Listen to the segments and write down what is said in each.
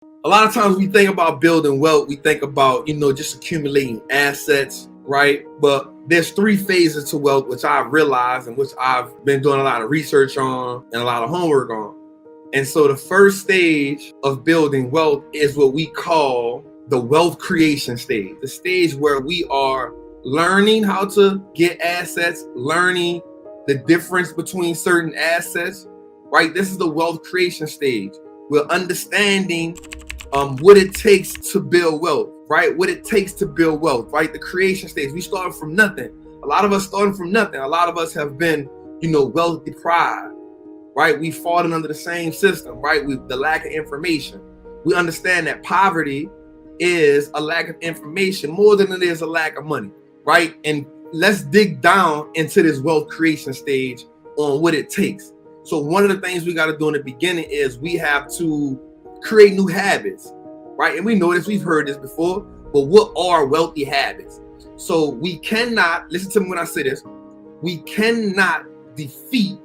A lot of times we think about building wealth, we think about, just accumulating assets, right? But there's three phases to wealth, which I've realized and which I've been doing a lot of research on and a lot of homework on. And so the first stage of building wealth is what we call the wealth creation stage, the stage where we are learning how to get assets, learning the difference between certain assets, right? This is the wealth creation stage. We're understanding what it takes to build wealth, right? What it takes to build wealth, right? The creation stage. We started from nothing. A lot of us started from nothing. A lot of us have been, wealth deprived, right? We've fallen under the same system, right? With the lack of information. We understand that poverty is a lack of information more than it is a lack of money, right? And let's dig down into this wealth creation stage on what it takes. So one of the things we got to do in the beginning is we have to create new habits, right? And we know this, we've heard this before, but what are wealthy habits? So we cannot, listen to me when I say this, we cannot defeat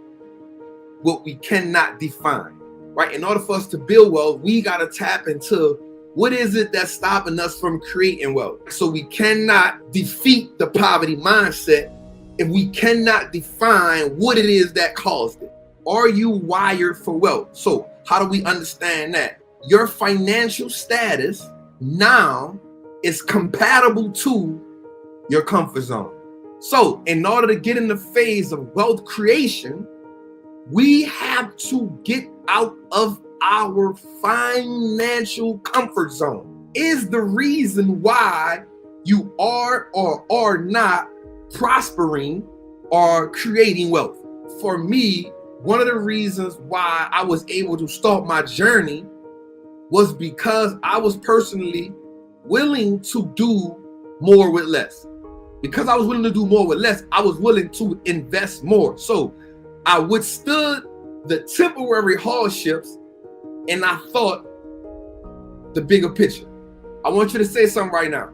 what we cannot define, right? In order for us to build wealth, we got to tap into what is it that's stopping us from creating wealth. So we cannot defeat the poverty mindset if we cannot define what it is that caused it. Are you wired for wealth? So how do we understand that? Your financial status now is compatible to your comfort zone. So in order to get in the phase of wealth creation, we have to get out of our financial comfort zone. Is the reason why you are or are not prospering or creating wealth. For me, one of the reasons why I was able to start my journey was because I was personally willing to do more with less. Because I was willing to do more with less, I was willing to invest more. So I withstood the temporary hardships and I thought the bigger picture. I want you to say something right now.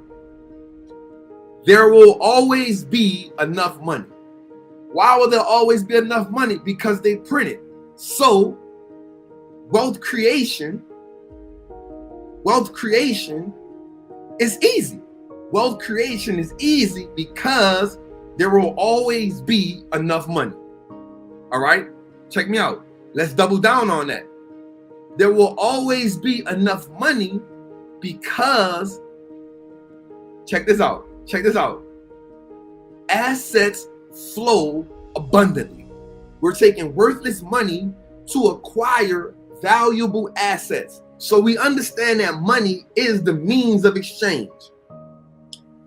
There will always be enough money. Why will there always be enough money? Because they print it. So wealth creation is easy. Wealth creation is easy because there will always be enough money. All right, check me out. Let's double down on that. There will always be enough money because, check this out. Assets flow abundantly. We're taking worthless money to acquire valuable assets. So we understand that money is the means of exchange.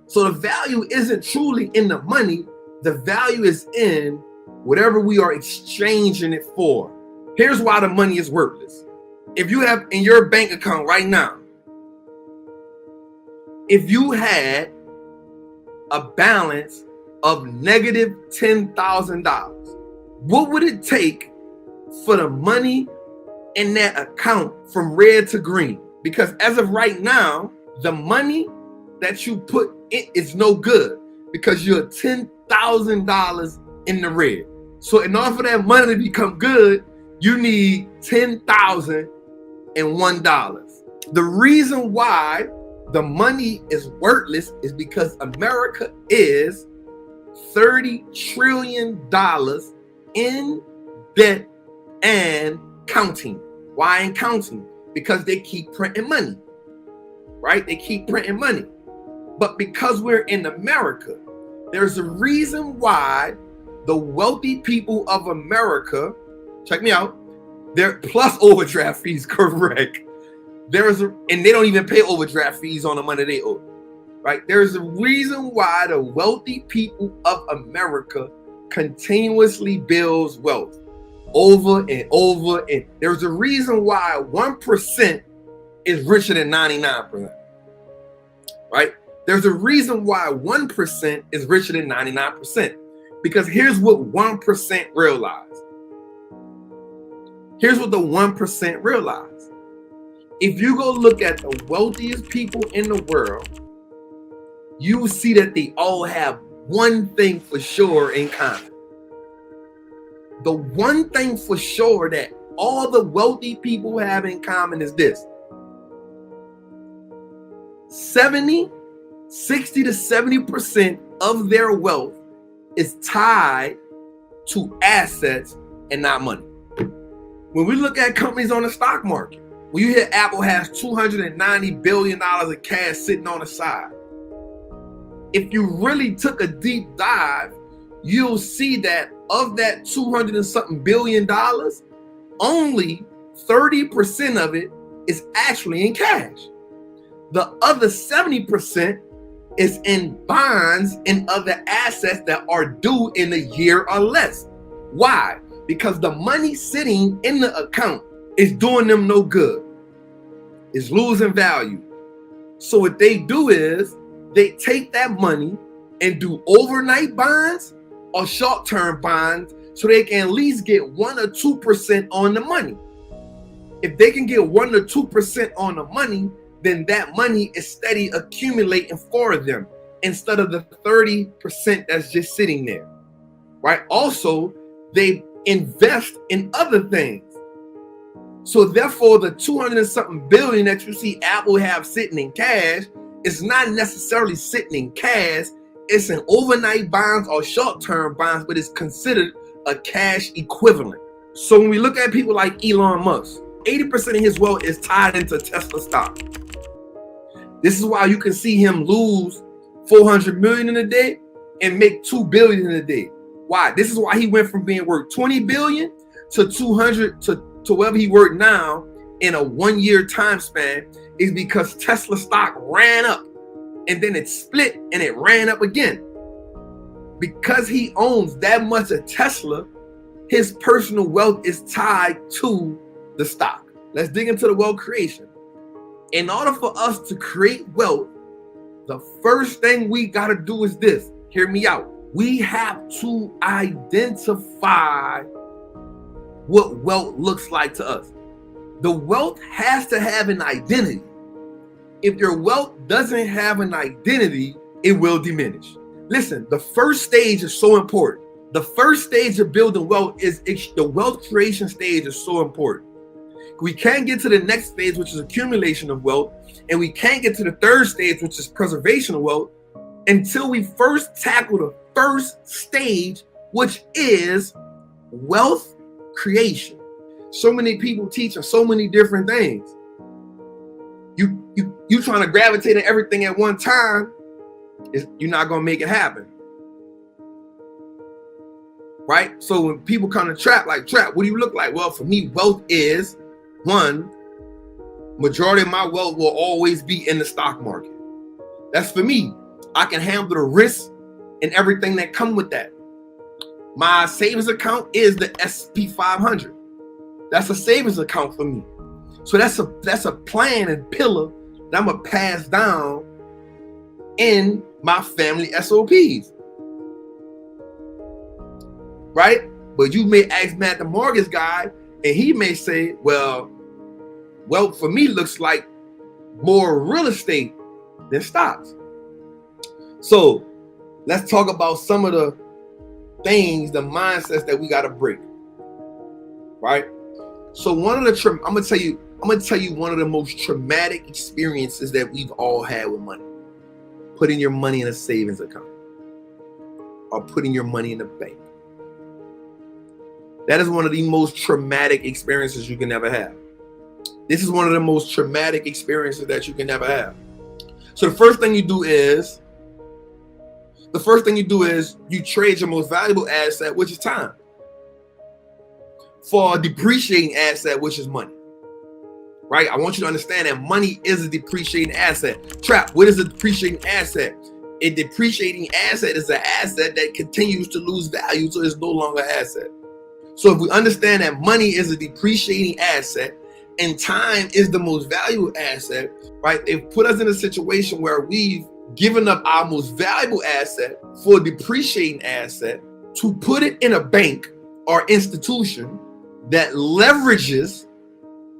So the value isn't truly in the money. The value is in whatever we are exchanging it for. Here's why the money is worthless. If you have in your bank account right now, if you had a balance of negative $10,000, what would it take for the money in that account from red to green? Because as of right now, the money that you put in is no good because you're $10,000 in the red. So in order for that money to become good, you need $10,001. The reason why the money is worthless is because America is $30 trillion in debt and counting. Why and counting? Because they keep printing money, right? They keep printing money. But because we're in America, there's a reason why the wealthy people of America, check me out, they're plus overdraft fees, correct. And they don't even pay overdraft fees on the money they owe, right? There's a reason why the wealthy people of America continuously builds wealth over and over. And there's a reason why 1% is richer than 99%, right? There's a reason why 1% is richer than 99%. Because here's what 1% realize. Here's what the 1% realize. If you go look at the wealthiest people in the world, you will see that they all have one thing for sure in common. The one thing for sure that all the wealthy people have in common is this. 60 to 70% of their wealth is tied to assets and not money. When we look at companies on the stock market, when you hear Apple has $290 billion of cash sitting on the side, if you really took a deep dive, you'll see that of that 200 and something billion dollars, only 30% of it is actually in cash. The other 70% is in bonds and other assets that are due in a year or less. Why? Because the money sitting in the account is doing them no good. It's losing value. So what they do is they take that money and do overnight bonds or short-term bonds so they can at least get 1 or 2% on the money. If they can get 1 or 2% on the money, then that money is steady accumulating for them instead of the 30% that's just sitting there, right? Also, they invest in other things. So therefore, the 200 and something billion that you see Apple have sitting in cash is not necessarily sitting in cash. It's in overnight bonds or short-term bonds, but it's considered a cash equivalent. So when we look at people like Elon Musk, 80% of his wealth is tied into Tesla stock. This is why you can see him lose 400 million in a day and make 2 billion in a day. Why? This is why he went from being worth 20 billion to 200 to wherever he worked now in a 1 year time span, is because Tesla stock ran up and then it split and it ran up again. Because he owns that much of Tesla, his personal wealth is tied to the stock. Let's dig into the wealth creation. In order for us to create wealth, the first thing we got to do is this. Hear me out. We have to identify what wealth looks like to us. The wealth has to have an identity. If your wealth doesn't have an identity, it will diminish. Listen, the first stage is so important. The first stage of building wealth is the wealth creation stage is so important. We can't get to the next phase, which is accumulation of wealth, and we can't get to the third stage, which is preservation of wealth, until we first tackle the first stage, which is wealth creation. So many people teach us so many different things. You trying to gravitate to everything at one time, you're not gonna make it happen. Right? So when people come to Trap, what do you look like? Well, for me, wealth is one, majority of my wealth will always be in the stock market. That's for me. I can handle the risk and everything that come with that. My savings account is the SP 500. That's a savings account for me. So that's a plan and pillar that I'm gonna pass down in my family SOPs. Right? But you may ask Matt, the mortgage guy, and he may say, well, wealth for me looks like more real estate than stocks. So let's talk about some of the things, the mindsets that we got to break. Right? So I'm gonna tell you one of the most traumatic experiences that we've all had with money. Putting your money in a savings account or putting your money in the bank. That is one of the most traumatic experiences you can ever have. This is one of the most traumatic experiences that you can ever have. So the first thing you do is you trade your most valuable asset, which is time, for a depreciating asset, which is money. Right? I want you to understand that money is a depreciating asset. Trap, what is a depreciating asset? A depreciating asset is an asset that continues to lose value, so it's no longer an asset. So if we understand that money is a depreciating asset and time is the most valuable asset, right? It put us in a situation where we've given up our most valuable asset for a depreciating asset to put it in a bank or institution that leverages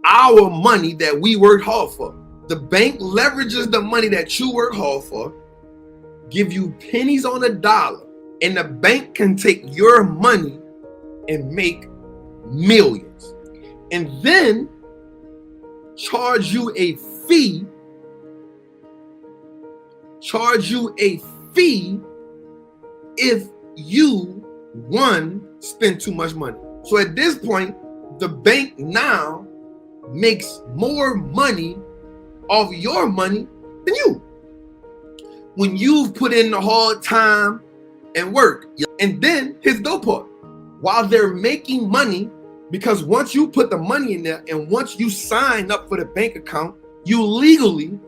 our money that we worked hard for. The bank leverages the money that you work hard for, give you pennies on a dollar, and the bank can take your money and make millions, and then charge you a fee charge you a fee if you, one, spend too much money. So at this point, the bank now makes more money off your money than you. When you've put in the hard time and work. And then here's the dope part. While they're making money, because once you put the money in there and once you sign up for the bank account, you legally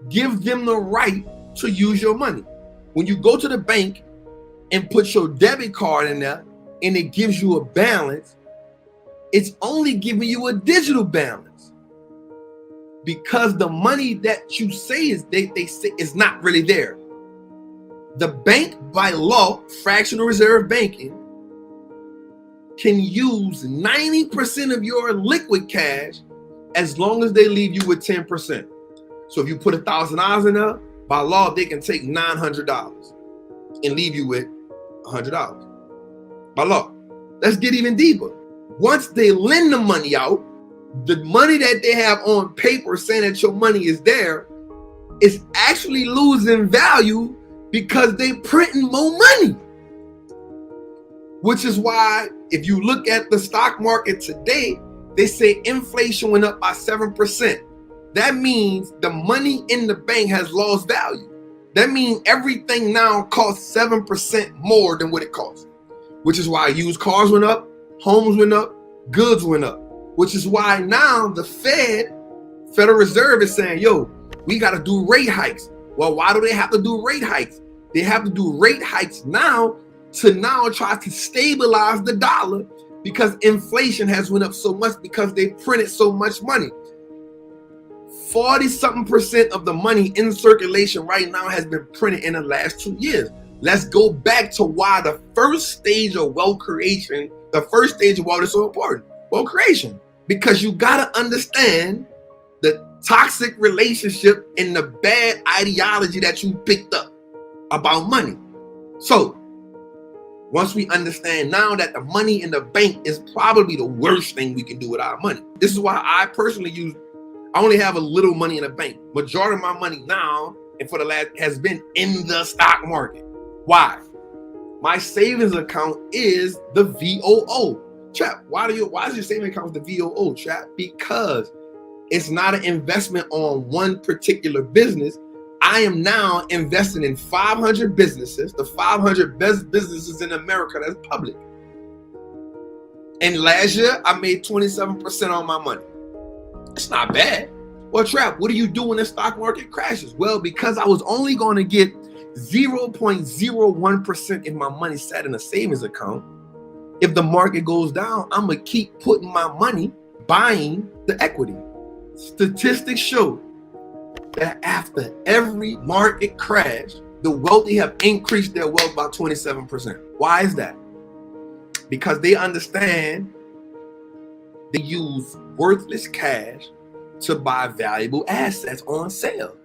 give them the right to use your money. When you go to the bank and put your debit card in there and it gives you a balance, it's only giving you a digital balance because the money that you say is they say is not really there. The bank, by law, fractional reserve banking, can use 90% of your liquid cash as long as they leave you with 10%. So if you put $1,000 in there, by law, they can take $900 and leave you with $100. By law. Let's get even deeper. Once they lend the money out, the money that they have on paper saying that your money is there is actually losing value because they printing more money. Which is why if you look at the stock market today, they say inflation went up by 7%. That means the money in the bank has lost value. That means everything now costs 7% more than what it costs. Which is why used cars went up, homes went up, goods went up. Which is why now the Federal Reserve is saying, yo, we got to do rate hikes. Well, why do they have to do rate hikes? They have to do rate hikes now to now try to stabilize the dollar because inflation has went up so much because they printed so much money. 40-something% of the money in circulation right now has been printed in the last 2 years. Let's go back to why the first stage of wealth creation, the first stage of wealth is so important. Wealth creation. Because you got to understand the toxic relationship and the bad ideology that you picked up about money. So once we understand now that the money in the bank is probably the worst thing we can do with our money. This is why I personally I only have a little money in the bank. Majority of my money now and for the last has been in the stock market. Why? My savings account is the VOO. Chap, why is your savings account the VOO, chap? Because it's not an investment on one particular business. I am now investing in 500 businesses, the 500 best businesses in America that's public. And last year, I made 27% on my money. It's not bad. Well, Trap, what do you do when the stock market crashes? Well, because I was only going to get 0.01% if my money sat in a savings account. If the market goes down, I'm going to keep putting my money buying the equity. Statistics show that after every market crash, the wealthy have increased their wealth by 27%. Why is that? Because they understand they use worthless cash to buy valuable assets on sale.